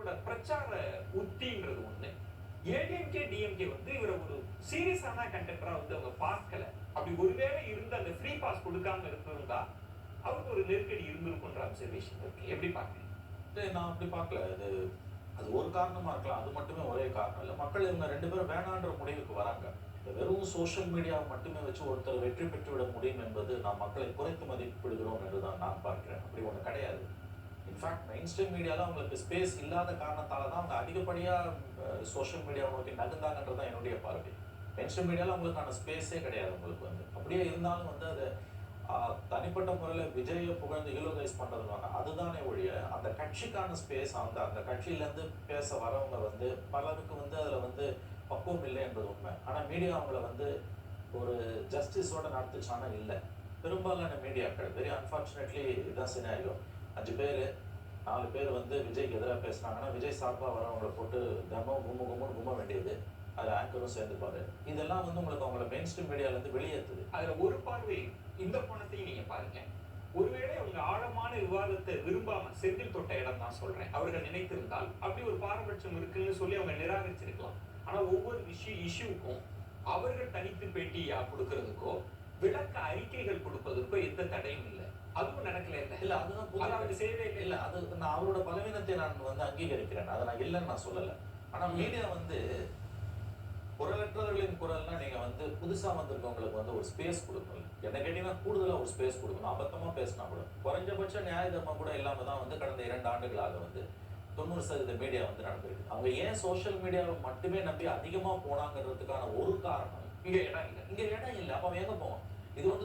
அவங்களோட பிரச்சார உத்தின்றது ஒண்ணு. ஏடிஎம்கே, டிஎம்கே வந்து இவர ஒரு சீரியஸான கண்டெண்டரா வந்து அவங்க பார்க்கல. அப்படி ஒருவேளை இருந்து அந்த ஃப்ரீ பாஸ் கொடுக்காம இருந்திருந்தா அவருக்கு ஒரு நெருக்கடி இருந்திருக்குன்ற அப்சர்வேஷன் இருக்கு. எப்படி பாக்குறீங்க? இல்ல நான் அப்படி பார்க்கல. அது ஒரு காரணமா இருக்கலாம். அது மட்டுமே ஒரே காரணம் இல்ல. மக்கள் இவங்க 2 பேரும் வேணான்ற முடிவுக்கு வராங்க. இந்த வெறும் சோசியல் மீடியாவை மட்டுமே வச்சு ஒருத்தர் வெற்றி பெற்றுவிட முடியும் என்பது நாம் மக்களை குறைத்து மதிப்பிடுகிறோம் என்றுதான் நான் பார்க்கிறேன். அப்படி ஒண்ணு கிடையாது. இன்ஃபேக்ட் மெயின் ஸ்ட்ரீம் மீடியால அவங்களுக்கு ஸ்பேஸ் இல்லாத காரணத்தால தான் அவங்க அதிகப்படியா சோசியல் மீடியாவை நோக்கி நகர்ந்தாங்கன்றது தான் என்னுடைய பார்வை. மெயின் ஸ்ட்ரீம் மீடியால அவங்களுக்கான ஸ்பேஸே கிடையாது உங்களுக்கு வந்து. அப்படியே இருந்தாலும் வந்து அது தனிப்பட்ட முறையில் விஜயை புகழ்ந்து ஹீரோகைஸ் பண்றதுனால அதுதானே ஒழிய அந்த கட்சிக்கான ஸ்பேஸ் அந்த அந்த கட்சியிலேருந்து பேச வரவங்க வந்து பலருக்கு வந்து அதில் வந்து பக்குவம் இல்லை என்பது உண்மை. ஆனால் மீடியா அவங்கள வந்து ஒரு ஜஸ்டிஸோட நடத்துச்சானா இல்லை. பெரும்பாலான மீடியாக்கள் வெரி அன்ஃபார்ச்சுனேட்லி இதான் சினாரியோ. 5 பேர் 4 பேர் வந்து விஜய்க்கு எதிராக பேசுனாங்கன்னா விஜய் சார்பாக வரவங்களை போட்டு தர்மம் கும்முன்னு கும்ப வேண்டியது. அதில் ஆங்கரும் சேர்ந்துப்பாரு. இதெல்லாம் வந்து உங்களுக்கு அவங்கள மெயின் ஸ்ட்ரீம் மீடியாலேருந்து வெளியேற்றுது. அதில் ஒரு பார்வை இந்த கோணத்தையும் நீங்க பாருங்க. ஒருவேளை அவங்க ஆழமான விவாதத்தை விரும்பாம செந்தில் தொட்ட இடம் தான் சொல்றேன். அவர்கள் நினைத்திருந்தால் அப்படி ஒரு பாரபட்சம் இருக்குன்னு சொல்லி அவங்க நிராகரிச்சிருக்கலாம். ஆனா ஒவ்வொரு இஷ்யூக்கும் அவர்கள் தனித்து பேட்டியா கொடுக்கறதுக்கோ விளக்க அறிக்கைகள் கொடுப்பதற்கோ எந்த தடையும் இல்லை. அதுவும் நடக்கல இல்ல அதுதான் அவருக்கு செய்யவே இல்ல. அது நான் அவரோட பலவீனத்தை நான் வந்து அங்கீகரிக்கிறேன். அதை நான் இல்லைன்னு நான் சொல்லலை. ஆனா மீடியா வந்து குரலற்றவர்களின் குரல்னா நீங்க வந்து புதுசா வந்திருக்கவங்களுக்கு வந்து ஒரு ஸ்பேஸ் கொடுக்கணும். என்ன கேட்டீங்கன்னா கூடுதலா ஒரு ஸ்பேஸ் கொடுக்கணும். அபத்தமா பேசினா கூட குறைஞ்சபட்ச நியாய தர்மம் கூட இல்லாம தான் வந்து கடந்த 2 ஆண்டுகளாக வந்து 90% மீடியா வந்து நடந்திருக்கு. அவங்க ஏன் சோசியல் மீடியாவை மட்டுமே நம்பி அதிகமா போனாங்கிறதுக்கான ஒரு காரணம் இங்க இடம் இல்லை. இங்க இடம் இல்லை. அப்ப அவங்க எங்க போவோம்? இது வந்து